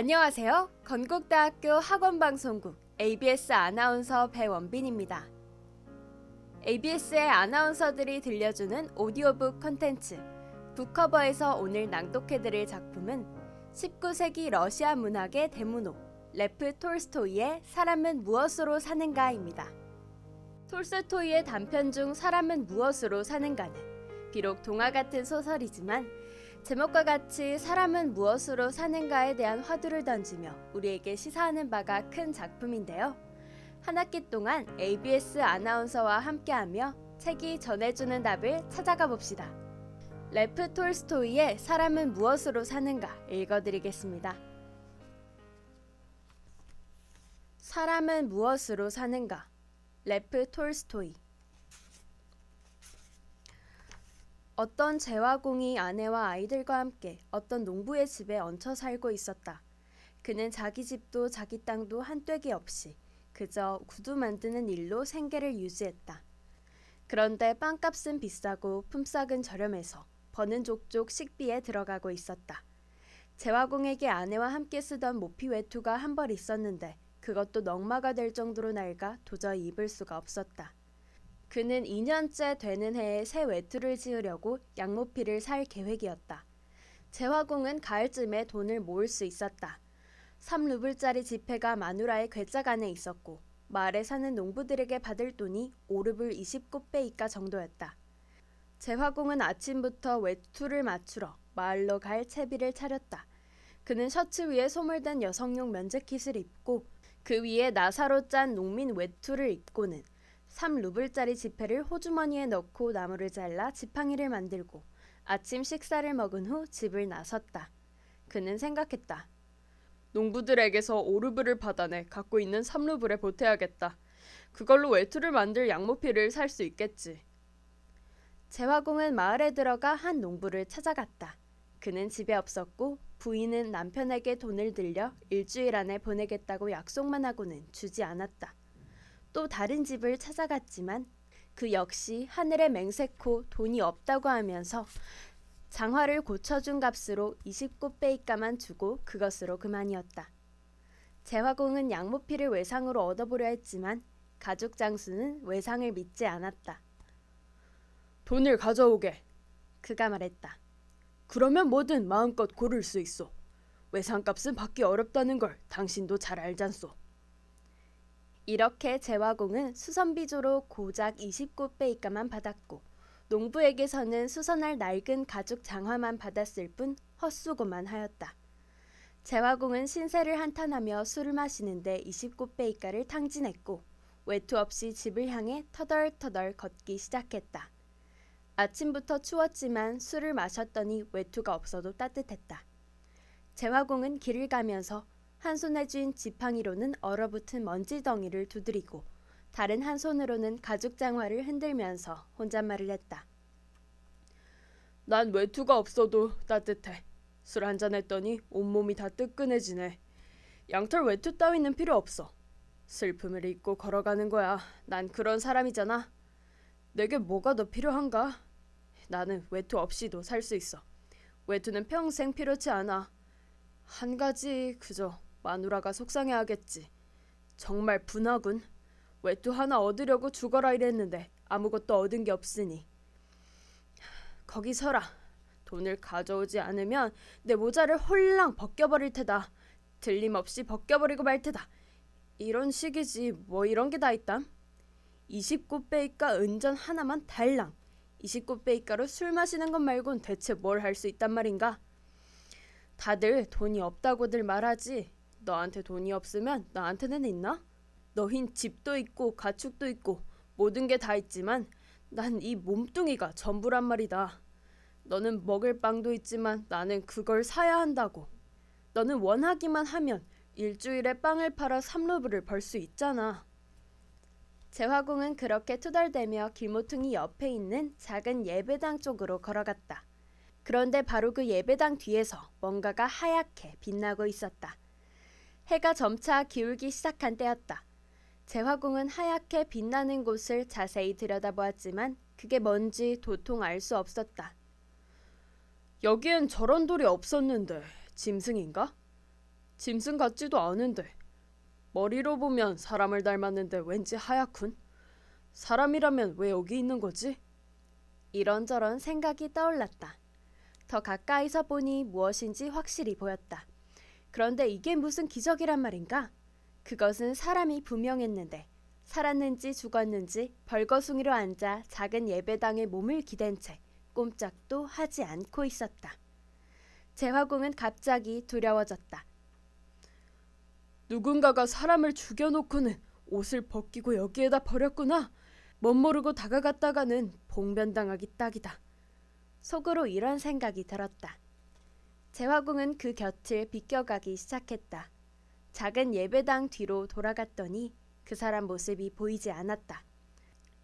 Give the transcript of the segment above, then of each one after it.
안녕하세요. 건국대학교 학원방송국 ABS 아나운서 배원빈입니다. ABS의 아나운서들이 들려주는 오디오북 콘텐츠 북커버에서 오늘 낭독해드릴 작품은 19세기 러시아 문학의 대문호 레프 톨스토이의 사람은 무엇으로 사는가입니다. 톨스토이의 단편 중 사람은 무엇으로 사는가는 비록 동화 같은 소설이지만 제목과 같이 사람은 무엇으로 사는가에 대한 화두를 던지며 우리에게 시사하는 바가 큰 작품인데요. 한 학기 동안 ABS 아나운서와 함께하며 책이 전해주는 답을 찾아가 봅시다. 레프 톨스토이의 사람은 무엇으로 사는가 읽어드리겠습니다. 사람은 무엇으로 사는가? 레프 톨스토이. 어떤 재화공이 아내와 아이들과 함께 어떤 농부의 집에 얹혀 살고 있었다. 그는 자기 집도 자기 땅도 한뙑이 없이 그저 구두 만드는 일로 생계를 유지했다. 그런데 빵값은 비싸고 품삯은 저렴해서 버는 족족 식비에 들어가고 있었다. 재화공에게 아내와 함께 쓰던 모피 외투가 한 벌 있었는데 그것도 넝마가 될 정도로 낡아 도저히 입을 수가 없었다. 그는 2년째 되는 해에 새 외투를 지으려고 양모피를 살 계획이었다. 재화공은 가을쯤에 돈을 모을 수 있었다. 3루블짜리 지폐가 마누라의 괴짝 안에 있었고 마을에 사는 농부들에게 받을 돈이 5루블 29베이까 정도였다. 재화공은 아침부터 외투를 맞추러 마을로 갈 채비를 차렸다. 그는 셔츠 위에 소물된 여성용 면재킷을 입고 그 위에 나사로 짠 농민 외투를 입고는 3루블짜리 지폐를 호주머니에 넣고 나무를 잘라 지팡이를 만들고 아침 식사를 먹은 후 집을 나섰다. 그는 생각했다. 농부들에게서 5루블을 받아내 갖고 있는 3루블에 보태야겠다. 그걸로 외투를 만들 양모피를 살 수 있겠지. 재화공은 마을에 들어가 한 농부를 찾아갔다. 그는 집에 없었고 부인은 남편에게 돈을 들려 일주일 안에 보내겠다고 약속만 하고는 주지 않았다. 또 다른 집을 찾아갔지만 그 역시 하늘에 맹세코 돈이 없다고 하면서 장화를 고쳐준 값으로 29베이까만 주고 그것으로 그만이었다. 재화공은 양모피를 외상으로 얻어보려 했지만 가죽 장수는 외상을 믿지 않았다. 돈을 가져오게. 그가 말했다. 그러면 뭐든 마음껏 고를 수 있어. 외상값은 받기 어렵다는 걸 당신도 잘 알잖소. 이렇게 재화공은 수선비조로 고작 29베이까만 받았고 농부에게서는 수선할 낡은 가죽 장화만 받았을 뿐 헛수고만 하였다. 재화공은 신세를 한탄하며 술을 마시는데 29베이까를 탕진했고 외투 없이 집을 향해 터덜터덜 걷기 시작했다. 아침부터 추웠지만 술을 마셨더니 외투가 없어도 따뜻했다. 재화공은 길을 가면서 한 손에 쥔 지팡이로는 얼어붙은 먼지 덩이를 두드리고 다른 한 손으로는 가죽 장화를 흔들면서 혼잣말을 했다. 난 외투가 없어도 따뜻해. 술 한잔 했더니 온몸이 다 뜨끈해지네. 양털 외투 따위는 필요 없어. 슬픔을 잊고 걸어가는 거야. 난 그런 사람이잖아. 내게 뭐가 더 필요한가? 나는 외투 없이도 살 수 있어. 외투는 평생 필요치 않아. 한 가지 그저 마누라가 속상해하겠지. 정말 분하군. 외투 하나 얻으려고 죽어라 이랬는데 아무것도 얻은 게 없으니. 거기 서라. 돈을 가져오지 않으면 내 모자를 홀랑 벗겨버릴 테다. 들림없이 벗겨버리고 말 테다. 이런 식이지 뭐 이런 게 다 있담. 29베이까 은전 하나만 달랑. 29베이까로 술 마시는 것 말곤 대체 뭘 할 수 있단 말인가? 다들 돈이 없다고들 말하지. 너한테 돈이 없으면 나한테는 있나? 너흰 집도 있고 가축도 있고 모든 게 다 있지만 난 이 몸뚱이가 전부란 말이다. 너는 먹을 빵도 있지만 나는 그걸 사야 한다고. 너는 원하기만 하면 일주일에 빵을 팔아 3루블을 벌 수 있잖아. 재화공은 그렇게 투덜대며 길모퉁이 옆에 있는 작은 예배당 쪽으로 걸어갔다. 그런데 바로 그 예배당 뒤에서 뭔가가 하얗게 빛나고 있었다. 해가 점차 기울기 시작한 때였다. 재화공은 하얗게 빛나는 곳을 자세히 들여다보았지만 그게 뭔지 도통 알 수 없었다. 여기엔 저런 돌이 없었는데 짐승인가? 짐승 같지도 않은데. 머리로 보면 사람을 닮았는데 왠지 하얗군. 사람이라면 왜 여기 있는 거지? 이런저런 생각이 떠올랐다. 더 가까이서 보니 무엇인지 확실히 보였다. 그런데 이게 무슨 기적이란 말인가? 그것은 사람이 분명했는데 살았는지 죽었는지 벌거숭이로 앉아 작은 예배당에 몸을 기댄 채 꼼짝도 하지 않고 있었다. 재화공은 갑자기 두려워졌다. 누군가가 사람을 죽여놓고는 옷을 벗기고 여기에다 버렸구나. 멋모르고 다가갔다가는 봉변당하기 딱이다. 속으로 이런 생각이 들었다. 재화공은 그 곁을 비껴가기 시작했다. 작은 예배당 뒤로 돌아갔더니 그 사람 모습이 보이지 않았다.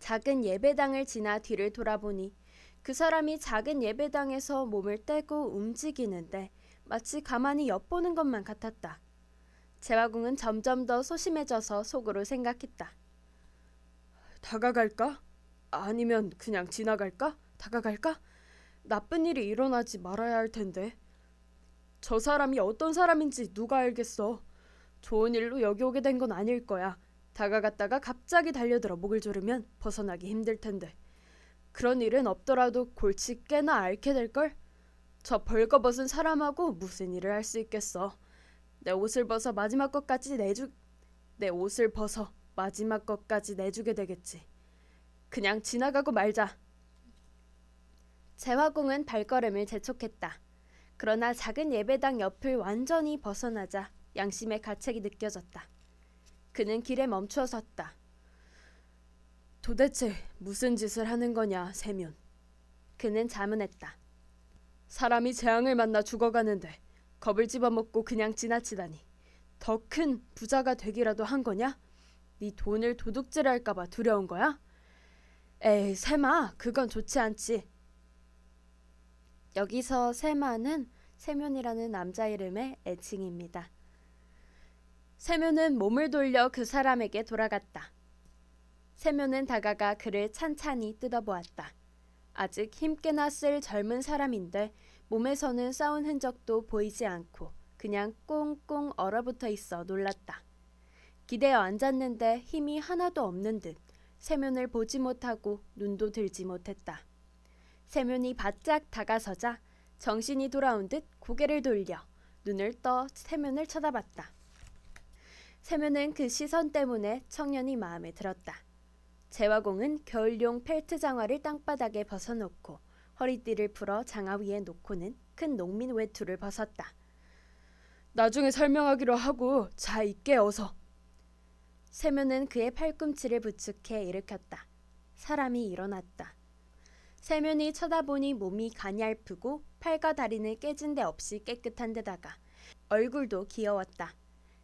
작은 예배당을 지나 뒤를 돌아보니 그 사람이 작은 예배당에서 몸을 떼고 움직이는데 마치 가만히 엿보는 것만 같았다. 재화공은 점점 더 소심해져서 속으로 생각했다. 다가갈까? 아니면 그냥 지나갈까? 다가갈까? 나쁜 일이 일어나지 말아야 할 텐데. 저 사람이 어떤 사람인지 누가 알겠어. 좋은 일로 여기 오게 된 건 아닐 거야. 다가갔다가 갑자기 달려들어 목을 조르면 벗어나기 힘들 텐데. 그런 일은 없더라도 골치 꽤나 앓게 될걸? 저 벌거벗은 사람하고 무슨 일을 할 수 있겠어. 내 옷을 벗어 마지막 것까지 내주게 되겠지. 그냥 지나가고 말자. 재화공은 발걸음을 재촉했다. 그러나 작은 예배당 옆을 완전히 벗어나자 양심의 가책이 느껴졌다. 그는 길에 멈추어 섰다. 도대체 무슨 짓을 하는 거냐, 세면. 그는 자문했다. 사람이 재앙을 만나 죽어가는데 겁을 집어먹고 그냥 지나치다니. 더 큰 부자가 되기라도 한 거냐? 네 돈을 도둑질할까봐 두려운 거야? 에이, 세마, 그건 좋지 않지. 여기서 세마는 세면이라는 남자 이름의 애칭입니다. 세면은 몸을 돌려 그 사람에게 돌아갔다. 세면은 다가가 그를 찬찬히 뜯어보았다. 아직 힘께나 쓸 젊은 사람인데 몸에서는 싸운 흔적도 보이지 않고 그냥 꽁꽁 얼어붙어 있어 놀랐다. 기대어 앉았는데 힘이 하나도 없는 듯 세면을 보지 못하고 눈도 들지 못했다. 세면이 바짝 다가서자 정신이 돌아온 듯 고개를 돌려 눈을 떠 세면을 쳐다봤다. 세면은 그 시선 때문에 청년이 마음에 들었다. 재화공은 겨울용 펠트 장화를 땅바닥에 벗어놓고 허리띠를 풀어 장화 위에 놓고는 큰 농민 외투를 벗었다. 나중에 설명하기로 하고 자 있게 어서. 세면은 그의 팔꿈치를 부축해 일으켰다. 사람이 일어났다. 세면이 쳐다보니 몸이 가냘프고 팔과 다리는 깨진 데 없이 깨끗한 데다가 얼굴도 귀여웠다.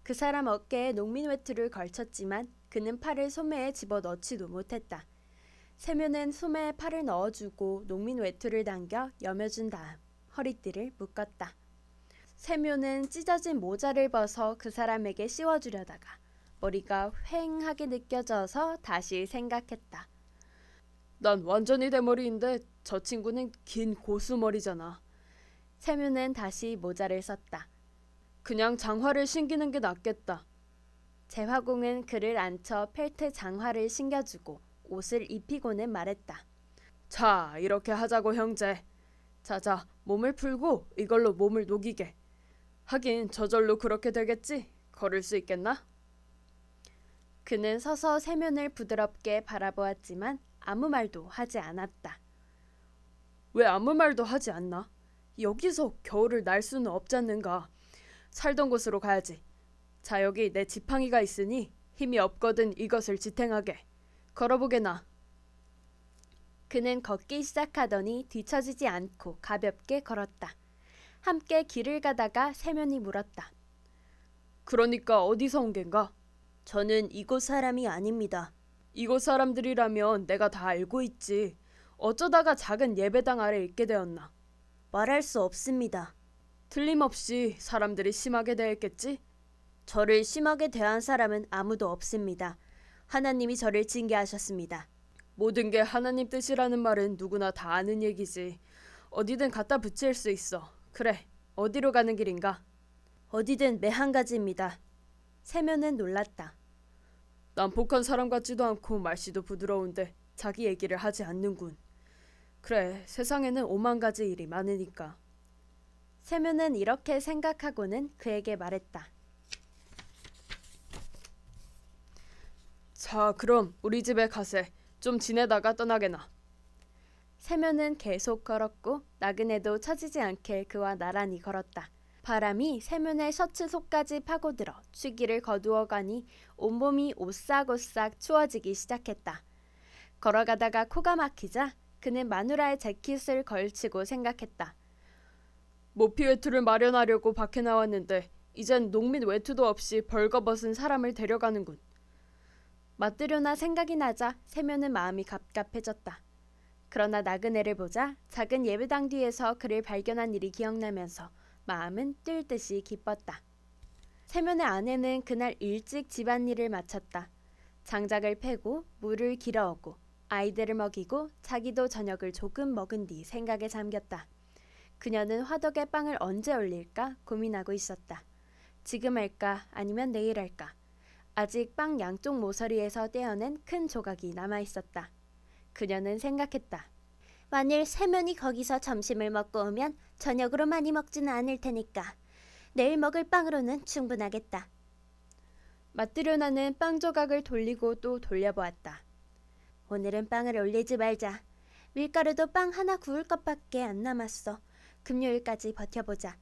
그 사람 어깨에 농민 외투를 걸쳤지만 그는 팔을 소매에 집어넣지도 못했다. 세면은 소매에 팔을 넣어주고 농민 외투를 당겨 여며준 다음 허리띠를 묶었다. 세면은 찢어진 모자를 벗어 그 사람에게 씌워주려다가 머리가 휑하게 느껴져서 다시 생각했다. 난 완전히 대머리인데 저 친구는 긴 고수머리잖아. 세면은 다시 모자를 썼다. 그냥 장화를 신기는 게 낫겠다. 재화공은 그를 앉혀 펠트 장화를 신겨주고 옷을 입히고는 말했다. 자, 이렇게 하자고 형제. 자자, 몸을 풀고 이걸로 몸을 녹이게. 하긴 저절로 그렇게 되겠지. 걸을 수 있겠나? 그는 서서 세면을 부드럽게 바라보았지만 아무 말도 하지 않았다. 왜 아무 말도 하지 않나? 여기서 겨울을 날 수는 없잖는가. 살던 곳으로 가야지. 자, 여기 내 지팡이가 있으니 힘이 없거든 이것을 지탱하게. 걸어보게나. 그는 걷기 시작하더니 뒤처지지 않고 가볍게 걸었다. 함께 길을 가다가 세면이 물었다. 그러니까 어디서 온 겐가? 저는 이곳 사람이 아닙니다. 이곳 사람들이라면 내가 다 알고 있지. 어쩌다가 작은 예배당 아래 있게 되었나? 말할 수 없습니다. 틀림없이 사람들이 심하게 대했겠지? 저를 심하게 대한 사람은 아무도 없습니다. 하나님이 저를 징계하셨습니다. 모든 게 하나님 뜻이라는 말은 누구나 다 아는 얘기지. 어디든 갖다 붙일 수 있어. 그래, 어디로 가는 길인가? 어디든 매 한 가지입니다. 세면은 놀랐다. 난폭한 사람 같지도 않고 말씨도 부드러운데 자기 얘기를 하지 않는군. 그래, 세상에는 오만 가지 일이 많으니까. 세면은 이렇게 생각하고는 그에게 말했다. 자, 그럼 우리 집에 가세. 좀 지내다가 떠나게나. 세면은 계속 걸었고 나그네도 처지지 않게 그와 나란히 걸었다. 바람이 세면의 셔츠 속까지 파고들어 취기를 거두어 가니 온몸이 오싹오싹 추워지기 시작했다. 걸어가다가 코가 막히자 그는 마누라의 재킷을 걸치고 생각했다. 모피 외투를 마련하려고 밖에 나왔는데 이젠 농민 외투도 없이 벌거벗은 사람을 데려가는군. 맞들여나 생각이 나자 세면은 마음이 갑갑해졌다. 그러나 나그네를 보자 작은 예배당 뒤에서 그를 발견한 일이 기억나면서 마음은 뛸 듯이 기뻤다. 세면의 아내는 그날 일찍 집안일을 마쳤다. 장작을 패고 물을 길어오고 아이들을 먹이고 자기도 저녁을 조금 먹은 뒤 생각에 잠겼다. 그녀는 화덕에 빵을 언제 올릴까 고민하고 있었다. 지금 할까 아니면 내일 할까. 아직 빵 양쪽 모서리에서 떼어낸 큰 조각이 남아있었다. 그녀는 생각했다. 만일 세면이 거기서 점심을 먹고 오면 저녁으로 많이 먹지는 않을 테니까 내일 먹을 빵으로는 충분하겠다. 마트료나는 빵 조각을 돌리고 또 돌려보았다. 오늘은 빵을 올리지 말자. 밀가루도 빵 하나 구울 것밖에 안 남았어. 금요일까지 버텨보자.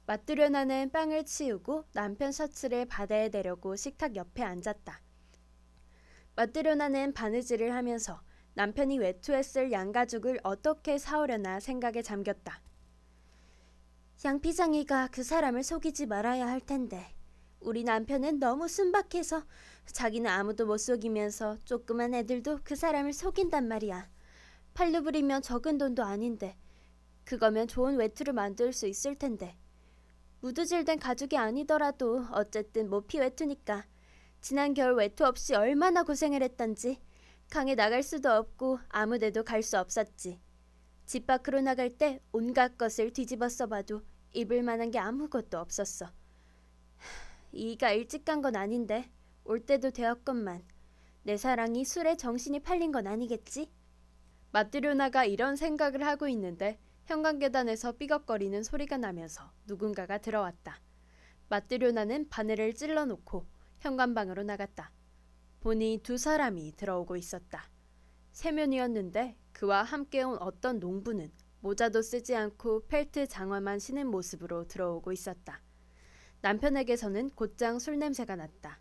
마트료나는 빵을 치우고 남편 셔츠를 바다에 내려고 식탁 옆에 앉았다. 마트료나는 바느질을 하면서 남편이 외투했을 양가죽을 어떻게 사오려나 생각에 잠겼다. 양피장이가 그 사람을 속이지 말아야 할 텐데 우리 남편은 너무 순박해서 자기는 아무도 못 속이면서 조그만 애들도 그 사람을 속인단 말이야. 팔로 부리면 적은 돈도 아닌데 그거면 좋은 외투를 만들 수 있을 텐데 무드질된 가죽이 아니더라도 어쨌든 모피 외투니까 지난 겨울 외투 없이 얼마나 고생을 했던지 강에 나갈 수도 없고 아무 데도 갈 수 없었지. 집 밖으로 나갈 때 온갖 것을 뒤집어 써봐도 입을 만한 게 아무것도 없었어. 이가 일찍 간 건 아닌데 올 때도 되었건만 내 사랑이 술에 정신이 팔린 건 아니겠지? 마트료나가 이런 생각을 하고 있는데 현관계단에서 삐걱거리는 소리가 나면서 누군가가 들어왔다. 마트료나는 바늘을 찔러놓고 현관방으로 나갔다. 보니 두 사람이 들어오고 있었다. 세면이었는데 그와 함께 온 어떤 농부는 모자도 쓰지 않고 펠트 장화만 신은 모습으로 들어오고 있었다. 남편에게서는 곧장 술 냄새가 났다.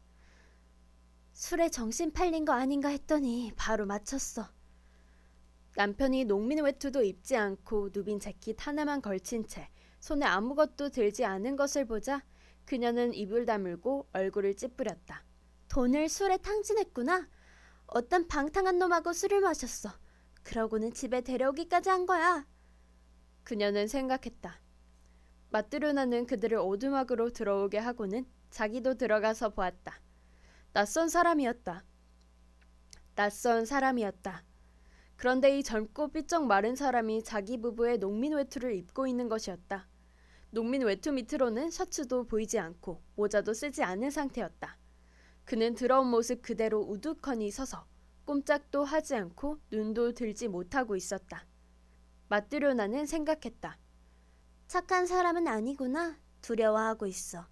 술에 정신 팔린 거 아닌가 했더니 바로 맞췄어. 남편이 농민 외투도 입지 않고 누빈 재킷 하나만 걸친 채 손에 아무것도 들지 않은 것을 보자 그녀는 입을 다물고 얼굴을 찌푸렸다. 돈을 술에 탕진했구나. 어떤 방탕한 놈하고 술을 마셨어. 그러고는 집에 데려오기까지 한 거야. 그녀는 생각했다. 마트료나는 그들을 오두막으로 들어오게 하고는 자기도 들어가서 보았다. 낯선 사람이었다. 그런데 이 젊고 삐쩍 마른 사람이 자기 부부의 농민 외투를 입고 있는 것이었다. 농민 외투 밑으로는 셔츠도 보이지 않고 모자도 쓰지 않은 상태였다. 그는 들어온 모습 그대로 우두커니 서서 꼼짝도 하지 않고 눈도 들지 못하고 있었다. 마트료나는 생각했다. 착한 사람은 아니구나. 두려워하고 있어.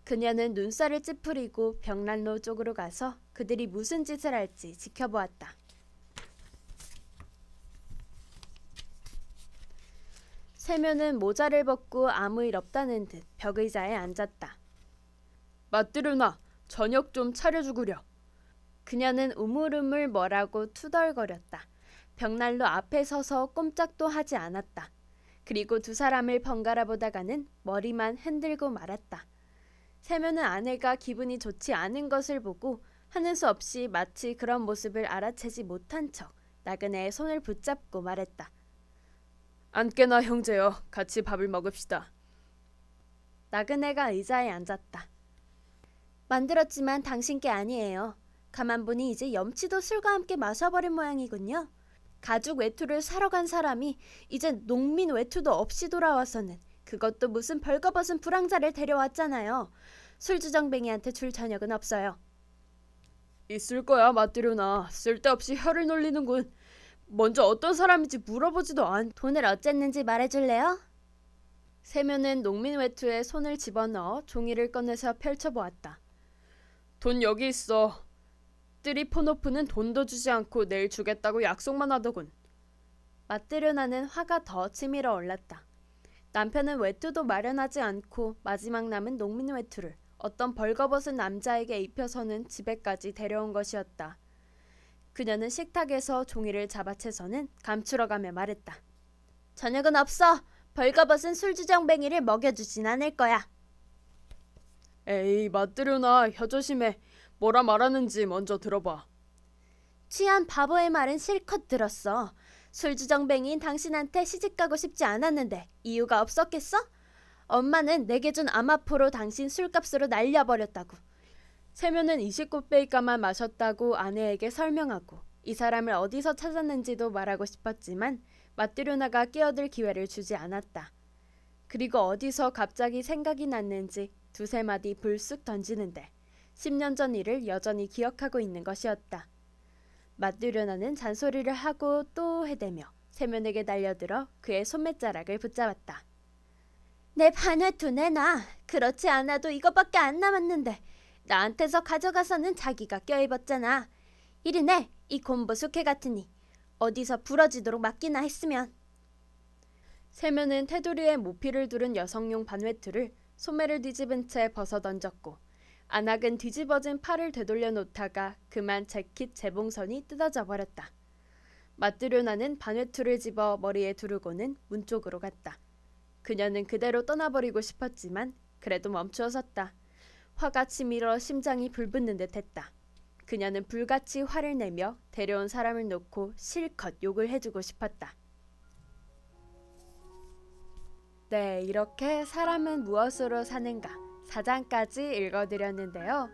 그녀는 눈살을 찌푸리고 벽난로 쪽으로 가서 그들이 무슨 짓을 할지 지켜보았다. 세면은 모자를 벗고 아무 일 없다는 듯 벽의자에 앉았다. 마트료나, 저녁 좀 차려주구려. 그녀는 우물우물 뭐라고 투덜거렸다. 벽난로 앞에 서서 꼼짝도 하지 않았다. 그리고 두 사람을 번갈아 보다가는 머리만 흔들고 말았다. 세면은 아내가 기분이 좋지 않은 것을 보고 하는 수 없이 마치 그런 모습을 알아채지 못한 척 나그네의 손을 붙잡고 말했다. 앉게나 형제여, 같이 밥을 먹읍시다. 나그네가 의자에 앉았다. 만들었지만 당신 게 아니에요. 가만 보니 이제 염치도 술과 함께 마셔버린 모양이군요. 가죽 외투를 사러 간 사람이 이제 농민 외투도 없이 돌아와서는 그것도 무슨 벌거벗은 불황자를 데려왔잖아요. 술주정뱅이한테 줄 저녁은 없어요. 있을 거야, 마뜨려나. 쓸데없이 혀를 놀리는군. 먼저 어떤 사람인지 물어보지도 않. 돈을 어쨌는지 말해줄래요? 세면은 농민 외투에 손을 집어넣어 종이를 꺼내서 펼쳐보았다. 돈 여기 있어. 트리포노프는 돈도 주지 않고 내일 주겠다고 약속만 하더군. 마뜨려나는 화가 더 치밀어 올랐다. 남편은 외투도 마련하지 않고 마지막 남은 농민 외투를 어떤 벌거벗은 남자에게 입혀서는 집에까지 데려온 것이었다. 그녀는 식탁에서 종이를 잡아채서는 감추러가며 말했다. 저녁은 없어. 벌거벗은 술주정뱅이를 먹여주진 않을 거야. 에이, 마뜨려나. 혀 조심해. 뭐라 말하는지 먼저 들어봐. 취한 바보의 말은 실컷 들었어. 술주정뱅이인 당신한테 시집가고 싶지 않았는데 이유가 없었겠어? 엄마는 내게 준 아마포로 당신 술값으로 날려버렸다고. 세면은 29베이가만 마셨다고 아내에게 설명하고 이 사람을 어디서 찾았는지도 말하고 싶었지만 마뜨려나가 끼어들 기회를 주지 않았다. 그리고 어디서 갑자기 생각이 났는지 두세 마디 불쑥 던지는데 10년 전 일을 여전히 기억하고 있는 것이었다. 마뜨려나는 잔소리를 하고 또 해대며 세면에게 달려들어 그의 소매자락을 붙잡았다. 내 반외투 내놔. 그렇지 않아도 이것밖에 안 남았는데 나한테서 가져가서는 자기가 껴입었잖아. 이리 내, 이 곰보 숙회 같으니. 어디서 부러지도록 맡기나 했으면. 세면은 테두리에 모피를 두른 여성용 반외투를 소매를 뒤집은 채 벗어던졌고 안악은 뒤집어진 팔을 되돌려 놓다가 그만 재킷 재봉선이 뜯어져 버렸다. 마뜨려나는 반외투를 집어 머리에 두르고는 문 쪽으로 갔다. 그녀는 그대로 떠나버리고 싶었지만 그래도 멈추어 섰다. 화가 치밀어 심장이 불붙는 듯했다. 그녀는 불같이 화를 내며 데려온 사람을 놓고 실컷 욕을 해주고 싶었다. 네, 이렇게 사람은 무엇으로 사는가 4장까지 읽어드렸는데요.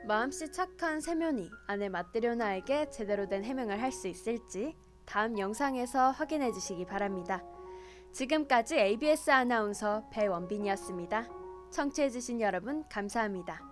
마음씨 착한 세면이 아내 마뜨려나에게 제대로 된 해명을 할 수 있을지 다음 영상에서 확인해 주시기 바랍니다. 지금까지 ABS 아나운서 배원빈이었습니다. 청취해주신 여러분 감사합니다.